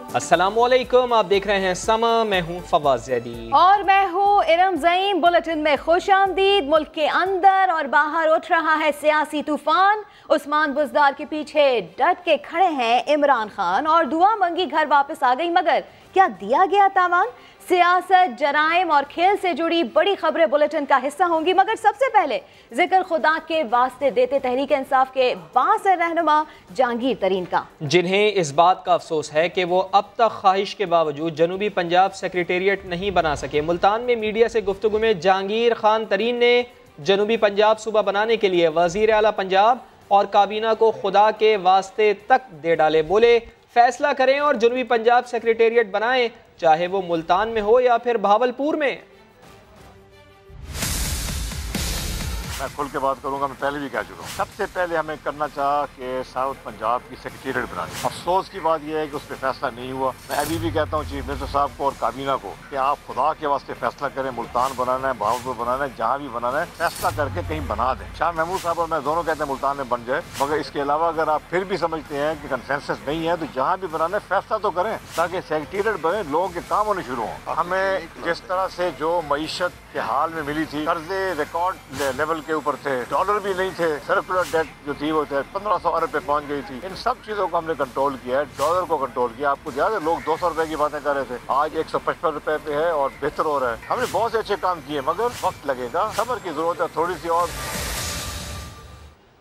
अस्सलामुअलैकुम, आप देख रहे हैं समा, मैं हूं फवाद ज़ैदी और मैं हूं इरम ज़ईम। बुलेटिन में खुश आमदीद। मुल्क के अंदर और बाहर उठ रहा है सियासी तूफान। उस्मान बुज़दार के पीछे डट के खड़े हैं इमरान खान और दुआ मंगी घर वापस आ गई, मगर क्या दिया गया तावान? सियासत, जराइम और खेल से जुड़ी बड़ी खबरें बुलेटिन का हिस्सा होंगी, मगर सबसे पहले जिक्र खुदा के वास्ते देते तहरीक इंसाफ के बासर रहनुमा जहांगीर तरीन का, जिन्हें इस बात का अफसोस है कि वो अब तक ख्वाहिश के बावजूद जनूबी पंजाब सेक्रेटेरिएट नहीं बना सके। मुल्तान में मीडिया से गुफ्तगू में जहांगीर खान तरीन ने जनूबी पंजाब सूबा बनाने के लिए वजीर आला पंजाब और काबीना को खुदा के वास्ते तक दे डाले। बोले, फैसला करें और जनूबी पंजाब सेक्रेटेरिएट बनाएं, चाहे वो मुल्तान में हो या फिर भावलपुर में। मैं खुल के बात करूंगा, मैं पहले भी कह चुका हूँ। सबसे पहले हमें करना चाहा कि साउथ पंजाब की सेक्रेटेरिएट बनानी। अफसोस की बात यह है कि उस पर फैसला नहीं हुआ। मैं अभी भी कहता हूँ चीफ मिनिस्टर साहब को और काबीना को कि आप खुदा के वास्ते फैसला करें। मुल्तान बनाना है, भावलपुर बनाना है, जहाँ भी बनाना है फैसला करके कहीं बना दें। शाह महमूद साहब और मैं दोनों कहते हैं मुल्तान में बन जाए, मगर इसके अलावा अगर आप फिर भी समझते हैं कि कंसेंसस नहीं है तो जहाँ भी बनाना है फैसला तो करें, ताकि सेक्रेटेरिएट बने, लोगों के काम होने शुरू हों। हमें जिस तरह से जो मईशत के हाल में मिली थी, कर्जे रिकॉर्ड लेवल के ऊपर थे, डॉलर भी नहीं थे, सर्कुलर डेट जो थी वो 1500 अरब पे पहुंच गई थी। इन सब चीजों को हमने कंट्रोल किया है, डॉलर को कंट्रोल किया। आपको याद है लोग 200 रुपए की बातें कर रहे थे, आज 155 रुपए पे है और बेहतर हो रहा है। हमने बहुत से अच्छे काम किए, मगर वक्त लगेगा, सब्र की जरूरत है थोड़ी सी। और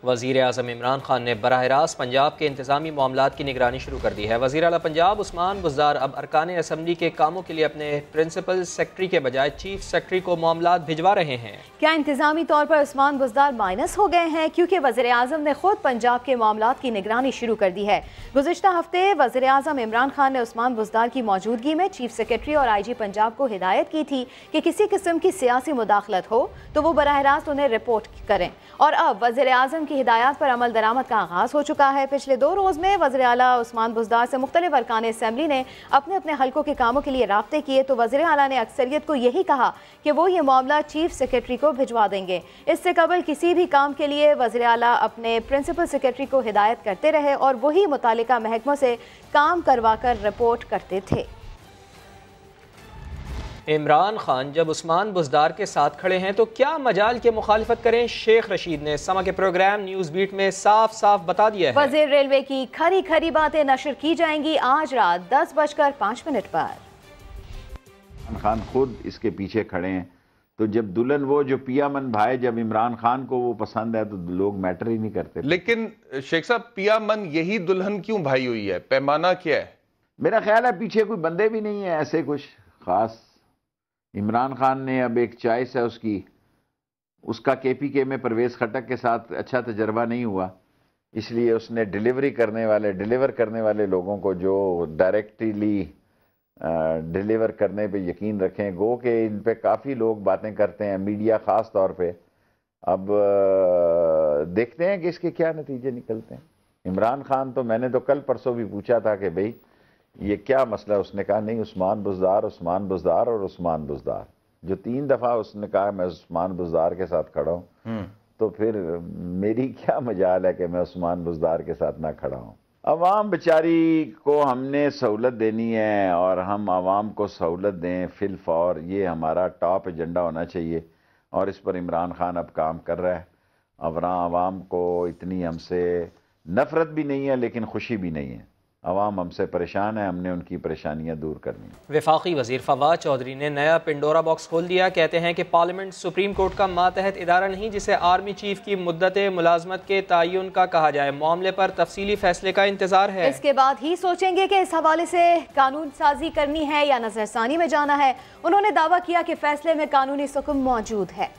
वज़ीर आज़म इमरान खान ने बराह रास्त पंजाब के इंतज़ामी मामलात की निगरानी शुरू कर दी है। वज़ीर आला पंजाब उस्मान बुज़दार अब अरकान असम्बली के कामों के लिए अपने प्रिंसिपल सेक्रेटरी के बजाय चीफ सेक्रेटरी को मामलात भिजवा रहे हैं। क्या इंतज़ामी तौर पर उस्मान बुज़दार माइनस हो गए हैं? क्योंकि वज़ीर आज़म ने खुद पंजाब के मामलात की निगरानी शुरू कर दी है। गुज़िश्ता हफ्ते वज़ीर आज़म इमरान खान ने उस्मान बुज़दार की मौजूदगी में चीफ सेक्रेटरी और IG पंजाब को हिदायत की थी कि किसी किस्म की सियासी मुदाखलत हो तो वो बराह रास्त उन्हें रिपोर्ट करें, और अब वज़ीर आज़म की हिदायत पर अमल दरामद का आगाज़ हो चुका है। पिछले 2 रोज़ में वज़ीर आला उस्मान बुज़दार से मुख्तलिफ अरकान असम्बली ने अपने अपने हल्कों के कामों के लिए राब्ते किए, तो वज़ीर आला ने अक्सरियत को यही कहा कि वो ये मामला चीफ सेक्रेटरी को भिजवा देंगे। इससे कबल किसी भी काम के लिए वज़ीर आला अपने प्रिंसिपल सेक्रेटरी को हिदायत करते रहे और वही मुतालिका महकमों से काम करवा कर रिपोर्ट करते थे। इमरान खान जब उस्मान बुज़दार के साथ खड़े हैं तो क्या मजाल के मुखालिफत करें? शेख रशीद ने समा के प्रोग्राम न्यूज़ बीट में साफ साफ बता दिया है। वज़ीर रेलवे की खरी खरी बातें नशर की जाएंगी आज रात 10:05 पर। इमरान खान खुद इसके पीछे खड़े हैं, तो जब दुल्हन वो जो पियामन भाई, जब इमरान खान को वो पसंद है तो लोग मैटर ही नहीं करते। लेकिन शेख साहब, पियामन यही दुल्हन क्यों भाई हुई है? पैमाना क्या है? मेरा ख्याल है पीछे कोई बंदे भी नहीं है ऐसे कुछ खास। इमरान खान ने अब एक चॉइस है उसकी, उसका KPK में परवेज़ खटक के साथ अच्छा तजर्बा नहीं हुआ, इसलिए उसने डिलीवर करने वाले लोगों को जो डायरेक्टली डिलीवर करने पे यकीन रखें। गो के इन पे काफ़ी लोग बातें करते हैं, मीडिया ख़ास तौर पे। अब देखते हैं कि इसके क्या नतीजे निकलते हैं। इमरान खान तो मैंने तो कल परसों भी पूछा था कि भाई ये क्या मसला, उसने कहा नहीं उस्मान बुज़दार और उस्मान बुज़दार। जो 3 दफ़ा उसने कहा मैं उस्मान बुज़दार के साथ खड़ा हूँ, तो फिर मेरी क्या मजाल है कि मैं उस्मान बुज़दार के साथ ना खड़ा हूँ। अवाम बेचारी को हमने सहूलत देनी है और हम आवाम को सहूलत दें फिलफौर, ये हमारा टॉप एजेंडा होना चाहिए और इस पर इमरान खान अब काम कर रहा है। अब आवाम को इतनी हमसे नफ़रत भी नहीं है लेकिन खुशी भी नहीं है। अवाम हमसे परेशान है, हमने उनकी परेशानियां दूर करनी है। वफाकी वज़ीर फवाद चौधरी ने नया पिंडोरा बॉक्स खोल दिया। कहते हैं कि पार्लियामेंट सुप्रीम कोर्ट का मातहत इदारा नहीं जिसे आर्मी चीफ की मुद्दत मुलाजमत के तयन का कहा जाए। मामले पर तफसीली फैसले का इंतजार है। इसके बाद ही सोचेंगे कि इस हवाले से कानून साजी करनी है या नजरसानी में जाना है। उन्होंने दावा किया कि फैसले में कानूनी सुकून मौजूद है।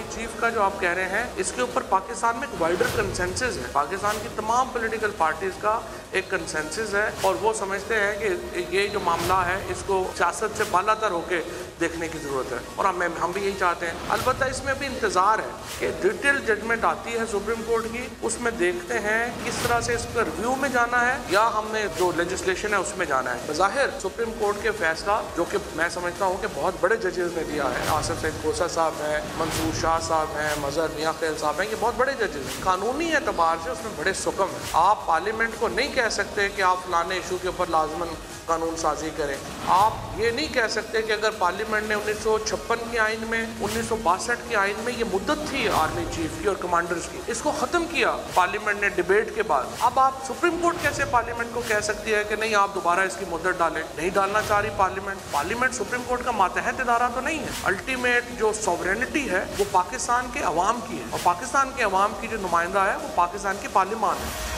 चीफ का जो आप कह रहे हैं, इसके ऊपर पाकिस्तान में एक वाइडर कंसेंसस है। पाकिस्तान की तमाम पॉलिटिकल पार्टीज का एक कंसेंसस है और वो समझते हैं कि ये जो मामला है इसको सियासत से बालातर होके देखने की जरूरत है और हम भी यही चाहते हैं। अलबत्ता इसमें भी इंतजार है कि डिटेल जजमेंट आती है सुप्रीम कोर्ट की, उसमें देखते हैं किस तरह से इसका रिव्यू में जाना है या हमने जो लेजिस्लेशन है उसमें जाना है। बज़ाहिर सुप्रीम कोर्ट के फैसला जो कि मैं समझता हूँ कि बहुत बड़े जजेस ने दिया है, आसिफ सईद खोसा साहब है, मंसूर शाह साहब हैं, मजहर मियाँ खैल साहब हैं, ये बहुत बड़े जजेस हैं। कानूनी एतबार से उसमें बड़े सुकम है। आप पार्लियामेंट को नहीं कह सकते कि आप फलाने इशू के ऊपर लाजमन कानून साजी करें। आप ये नहीं कह सकते कि अगर पार्लियामेंट ने 1956 के आइन में, 1962 के आइन में ये मुद्दत थी आर्मी चीफ की और कमांडर्स की, इसको ख़त्म किया पार्लियामेंट ने डिबेट के बाद। अब आप सुप्रीम कोर्ट कैसे पार्लियामेंट को कह सकती है कि नहीं आप दोबारा इसकी मुद्दत डालें? नहीं डालना चाह रही पार्लियामेंट सुप्रीम कोर्ट का मातहत इदारा तो नहीं है। अल्टीमेट जो सॉवरेनिटी है वो पाकिस्तान के अवाम की है, और पाकिस्तान के अवाम की जो नुमाइंदा है वो पाकिस्तान की पार्लियामान है।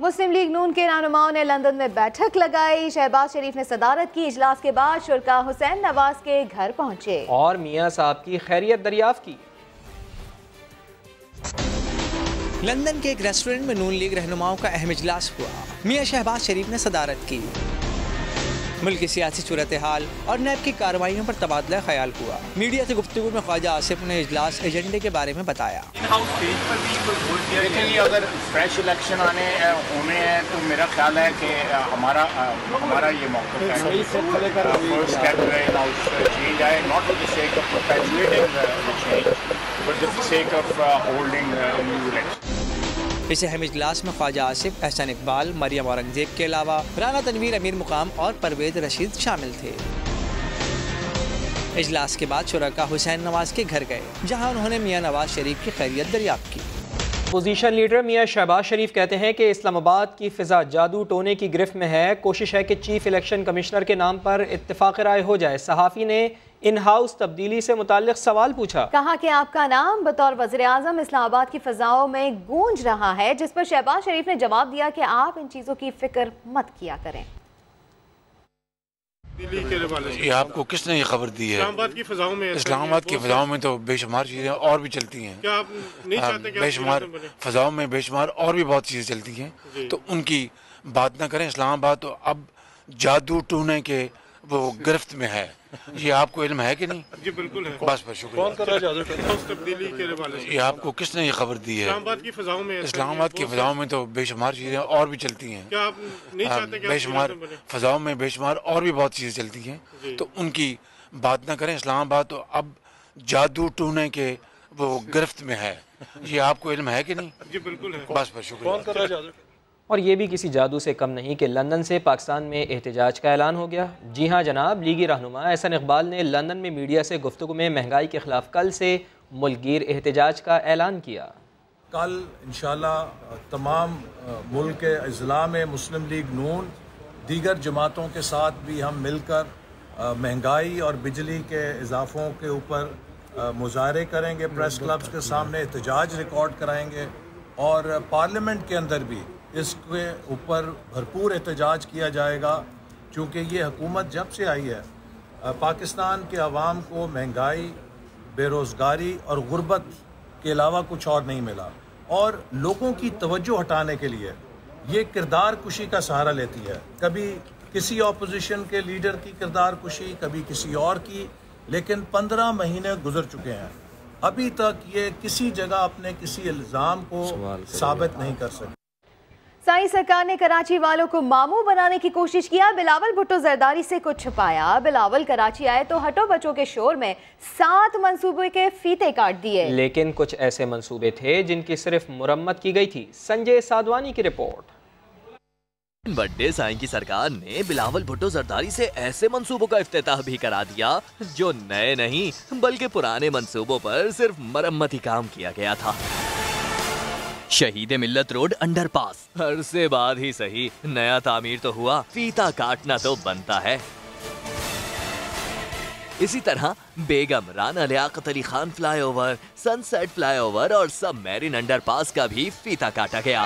मुस्लिम लीग नून के रहनुमाओं ने लंदन में बैठक लगाई। शहबाज शरीफ ने सदारत की। इजलास के बाद शुरा हुसैन नवाज के घर पहुंचे और मियां साहब की खैरियत दरियाफ्त की। लंदन के एक रेस्टोरेंट में नून लीग रहनुमाओं का अहम इजलास हुआ। मियां शहबाज शरीफ ने सदारत की। मुल्क की सियासी सूरत हाल और नैब की कार्रवाइयों पर तबादला ख्याल हुआ। मीडिया से गुफ्तगू में ख्वाजा आसिफ ने इजलास एजेंडे के बारे में बताया। देखिए, अगर फ्रेश इलेक्शन होने हैं तो मेरा ख्याल है कि हमारा ये मौक़िफ़ है, first step in house change आए, not for the sake of perpetuating the change but for the sake of holding new election. इस अहम इजलास में ख्वाजा आसिफ, एहसान इकबाल, मरियम औरंगजेब के अलावा राना तनवीर, अमीर मुकाम और परवेज रशीद शामिल थे। इजलास के बाद शुरा हुसैन नवाज के घर गए, जहां उन्होंने मियां नवाज शरीफ की खैरियत दरियाफ्त की। पोजीशन लीडर मियां शहबाज शरीफ कहते हैं कि इस्लामाबाद की फिजा जादू टोने की गिरफ्त में है। कोशिश है कि चीफ इलेक्शन कमिश्नर के नाम पर इत्तेफाक राय हो जाए। सहाफ़ी ने इन हाउस तब्दीली से मुताल्लिक सवाल पूछा। कहा कि आपका नाम बतौर वज़ीर आज़म इस्लामाबाद की फिजाओं में गूंज रहा है, जिस पर शहबाज शरीफ ने जवाब दिया कि आप इन चीज़ों की फिक्र मत किया करें। ये आपको किसने ये खबर दी है? इस्लामाबाद की फिजाओं में तो बेशुमार चीज़ें और भी चलती हैं। क्या आप नहीं चाहते कि बेशुमार फिजाओं में बेशुमार और भी बहुत चीज़ें चलती हैं, तो उनकी बात ना करें। इस्लामाबाद तो अब जादू टूने के वो गिरफ्त में है। ये आपको इल्म है कि नहीं? जी बिल्कुल है। बस शुक्रिया। कौन कर रहा है जादू तब्दीली के हवाले से? ये आपको किसने ये खबर दी है? इस्लामाबाद की फिजाओं में इस्लामाबाद की फिजाओं में तो बेशुमार चीज़ें और भी चलती हैं। क्या आप नहीं चाहते कि बेशुमार फिजाओं में बेशुमार और भी बहुत चीज़ें चलती हैं, तो उनकी बात ना करें। इस्लामाबाद तो अब जादू टूने के वो गिरफ्त में है। ये आपको इल्म है कि नहीं? जी बिल्कुल है। बस शुक्रिया। कौन कर रहा है जादू? और ये भी किसी जादू से कम नहीं कि लंदन से पाकिस्तान में एहतजाज का ऐलान हो गया। जी हाँ जनाब, लीगी रहनुमा एहसान इकबाल ने लंदन में मीडिया से गुफ्तगू में महंगाई के खिलाफ कल से मुल्कगीर एहतजाज का ऐलान किया। कल इंशाल्लाह तमाम मुल्क के अज़ला में मुस्लिम लीग नून दीगर जमातों के साथ भी हम मिलकर महंगाई और बिजली के इजाफ़ों के ऊपर मुजाहरे करेंगे, प्रेस क्लब्स के सामने एहतजाज रिकॉर्ड कराएंगे और पार्लियामेंट के अंदर भी इसके ऊपर भरपूर एहतजाज किया जाएगा। चूँकि ये हुकूमत जब से आई है पाकिस्तान के अवाम को महंगाई, बेरोज़गारी और गुर्बत के अलावा कुछ और नहीं मिला, और लोगों की तवज्जो हटाने के लिए ये किरदार कुशी का सहारा लेती है। कभी किसी ऑपोजिशन के लीडर की किरदार कुशी, कभी किसी और की, लेकिन 15 महीने गुजर चुके हैं, अभी तक ये किसी जगह अपने किसी इल्ज़ाम को साबित नहीं कर सके। साई सरकार ने कराची वालों को मामू बनाने की कोशिश किया। बिलावल भुट्टो जरदारी से कुछ छुपाया। बिलावल कराची आए तो हटो बचो के शोर में 7 मंसूबे के फीते काट दिए, लेकिन कुछ ऐसे मंसूबे थे जिनकी सिर्फ मुरम्मत की गई थी। संजय साधवानी की रिपोर्ट। बर्थडे साईं की सरकार ने बिलावल भुट्टो जरदारी से ऐसे मंसूबों का इफ्तिताह भी करा दिया जो नए नहीं बल्कि पुराने मंसूबों पर सिर्फ मरम्मती काम किया गया था। शहीद मिल्लत रोड अंडरपास अरसे बाद ही सही नया तामीर तो हुआ, फीता काटना तो बनता है। इसी तरह Begum Rana Liaquat Ali Khan flyover, sunset flyover और सब मैरिन अंडरपास का भी फीता काटा गया,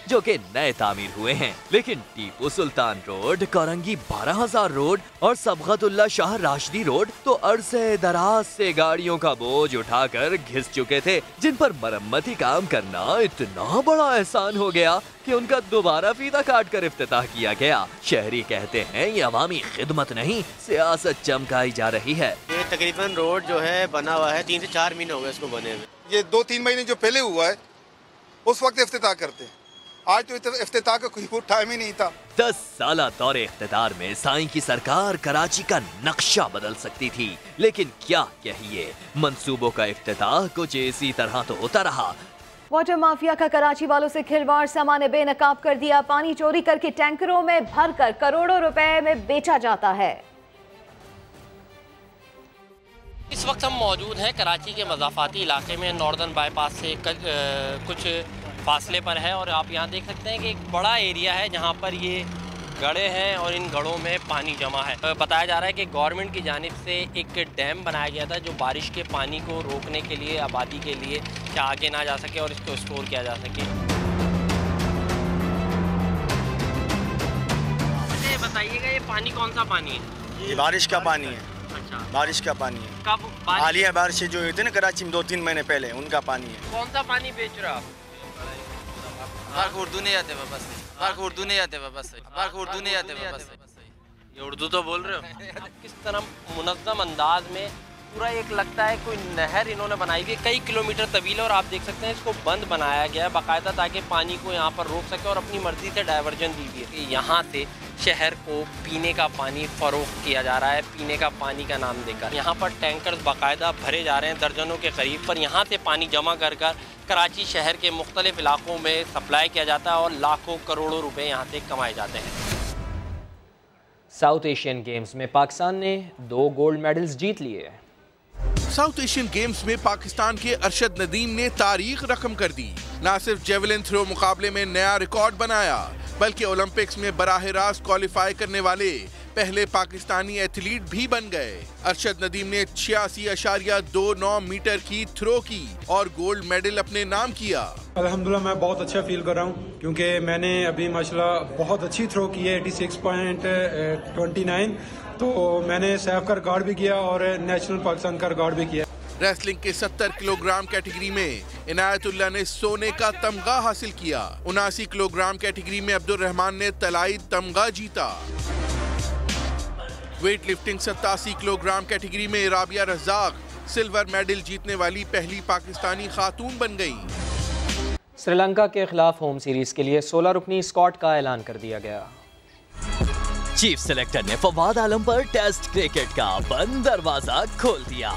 जो कि नए तामीर हुए हैं। लेकिन टीपू सुल्तान रोड, कोरंगी 12,000 रोड और सबगतुल्ला शाह राशिदी रोड तो अरसे दराज से गाड़ियों का बोझ उठाकर घिस चुके थे, जिन पर मरम्मती काम करना इतना बड़ा एहसान हो गया कि उनका दोबारा फीता काट कर इफ्तिताह किया गया। शहरी कहते हैं ये अवामी खिदमत नहीं, सियासत चमकाई जा रही है। ये तकरीबन रोड जो है बना हुआ है 3 से 4 महीने हो गए इसको बने हुए। ये 2-3 महीने जो पहले हुआ है उस वक्त इफ्तिताह करते हैं, आज तो इफ्तिताह का कोई टाइम ही नहीं था। 10 साला दौरे इख्तिदार में साईं की सरकार कराची का नक्शा बदल सकती थी, लेकिन क्या कहिए, मंसूबों का इफ्तिताह कुछ इसी तरह तो होता रहा। वाटर माफिया का कराची वालों से खिलवाड़, सामान बेनकाब कर दिया। पानी चोरी करके टैंकरों में भरकर करोड़ों रुपए में बेचा जाता है। इस वक्त हम मौजूद हैं कराची के मज़ाफ़ाती इलाके में, नॉर्दर्न बाईपास से कुछ फासले पर है और आप यहाँ देख सकते हैं कि एक बड़ा एरिया है जहाँ पर ये गढ़े हैं और इन गढ़ों में पानी जमा है। बताया जा रहा है कि गवर्नमेंट की जानिब से एक डैम बनाया गया था जो बारिश के पानी को रोकने के लिए, आबादी के लिए, कि आगे ना जा सके और इसको स्टोर किया जा सके। ये बताइएगा, ये पानी कौन सा पानी है? ये बारिश का पानी है। अच्छा, बारिश का पानी है। कब हालिया बारिश जो हुई थी ना कराची में 2-3 महीने पहले, उनका पानी है। कौन सा पानी बेच रहे हो आप? उर्दू नहीं आते बस, उर्दू नहीं आते बस, उर्दू नहीं आते बस। ये उर्दू तो बोल रहे हो। किस तरह मुनज़्ज़म अंदाज में पूरा एक लगता है कोई नहर इन्होंने बनाई हुई है, कई किलोमीटर तवील है और आप देख सकते हैं इसको बंद बनाया गया है बाकायदा ताकि पानी को यहाँ पर रोक सके और अपनी मर्जी से डाइवर्जन दी हुई है। यहाँ से शहर को पीने का पानी फरोख्त किया जा रहा है, पीने का पानी का नाम देकर। यहाँ पर टैंकर्स बाकायदा भरे जा रहे हैं दर्जनों के करीब, पर यहाँ से पानी जमा कर कराची शहर के मुख्तलिफ इलाकों में सप्लाई किया जाता है और लाखों करोड़ों रुपए यहाँ से कमाए जाते हैं। साउथ एशियन गेम्स में पाकिस्तान ने 2 गोल्ड मेडल्स जीत लिए। साउथ एशियन गेम्स में पाकिस्तान के अरशद नदीम ने तारीख रकम कर दी। न सिर्फ जेवलिन थ्रो मुकाबले में नया रिकॉर्ड बनाया, बल्कि ओलंपिक्स में बराह रास्त क्वालिफाई करने वाले पहले पाकिस्तानी एथलीट भी बन गए। अरशद नदीम ने 86.29 मीटर की थ्रो की और गोल्ड मेडल अपने नाम किया। अल्हम्दुलिल्लाह मैं बहुत अच्छा फील कर रहा हूँ क्योंकि मैंने अभी माशाल्लाह बहुत अच्छी थ्रो की है, 86.29, तो मैंने सैफ का रिकॉर्ड भी किया और नेशनल पाकिस्तान का रिकॉर्ड भी किया। रेसलिंग के 70 किलोग्राम कैटेगरी में इनायतुल्लाह ने सोने का तमगा हासिल किया। 79 किलोग्राम कैटेगरी में अब्दुल रहमान ने तलाई तमगा जीता। वेट लिफ्टिंग 87 किलोग्राम कैटेगरी में राबिया रज़ाक सिल्वर मेडल जीतने वाली पहली पाकिस्तानी खातून बन गई। श्रीलंका के खिलाफ होम सीरीज के लिए 16 रुकनी स्क्वाड का ऐलान कर दिया गया। चीफ सेलेक्टर ने फवाद आलम पर टेस्ट क्रिकेट का बंद दरवाजा खोल दिया।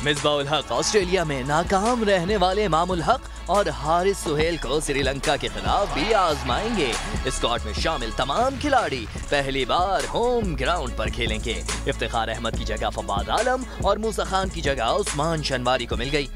मिसबाउल हक ऑस्ट्रेलिया में नाकाम रहने वाले इमामुल हक और हारिस सुहेल को श्रीलंका के खिलाफ भी आजमाएंगे। स्क्वाड में शामिल तमाम खिलाड़ी पहली बार होम ग्राउंड पर खेलेंगे। इफ्तिखार अहमद की जगह फवाद आलम और मूसा खान की जगह उस्मान शनवारी को मिल गई।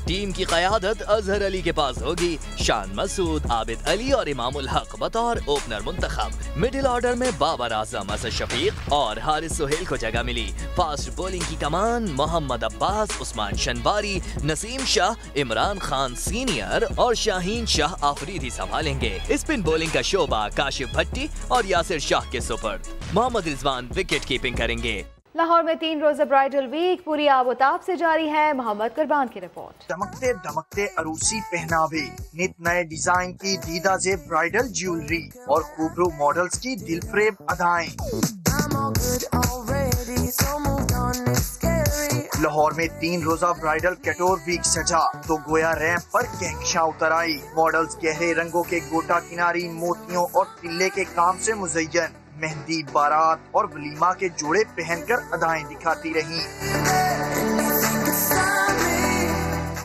टीम की क़यादत अजहर अली के पास होगी। शान मसूद, आबिद अली और इमामुल हक बतौर ओपनर मुंतखब। मिडिल ऑर्डर में बाबर आजम, असद शफीक और हारिस सुहेल को जगह मिली। फास्ट बॉलिंग की कमान मोहम्मद अब्बास, उस्मान शनवारी, नसीम शाह, इमरान खान सीनियर और शाहीन शाह आफरीदी संभालेंगे। स्पिन बॉलिंग का शोबा काशिफ भट्टी और यासिर शाह के सुपर्द। मोहम्मद रिजवान विकेट कीपिंग करेंगे। लाहौर में 3 रोज़ा ब्राइडल वीक पूरी आबोताब से जारी है। मोहम्मद कुर्बान की रिपोर्ट। दमकते दमकते अरूसी पहनावे, नित नए डिजाइन की दीदा से ब्राइडल ज्वेलरी और खूबरू मॉडल्स की दिलफरेब अदाएं। लाहौर में 3 रोजा ब्राइडल कैटोर वीक सजा तो गोया रैंप पर कहकशां उतर आई। मॉडल्स गहरे रंगों के गोटा किनारी, मोतियों और तिल्ले के काम से मुज़य्यन मेहंदी, बारात और वलीमा के जोड़े पहनकर अदाएं दिखाती रहीं।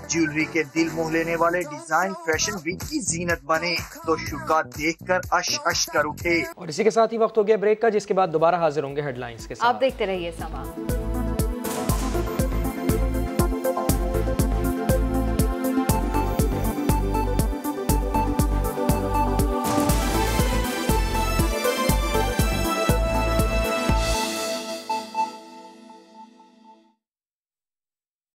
ज्वेलरी के दिल मोह लेने वाले डिजाइन फैशन वीक की जीनत बने तो शुका देखकर अश अश कर उठे। और इसी के साथ ही वक्त हो गया ब्रेक का, जिसके बाद दोबारा हाजिर होंगे हेडलाइंस के साथ। आप देखते रहिए समा।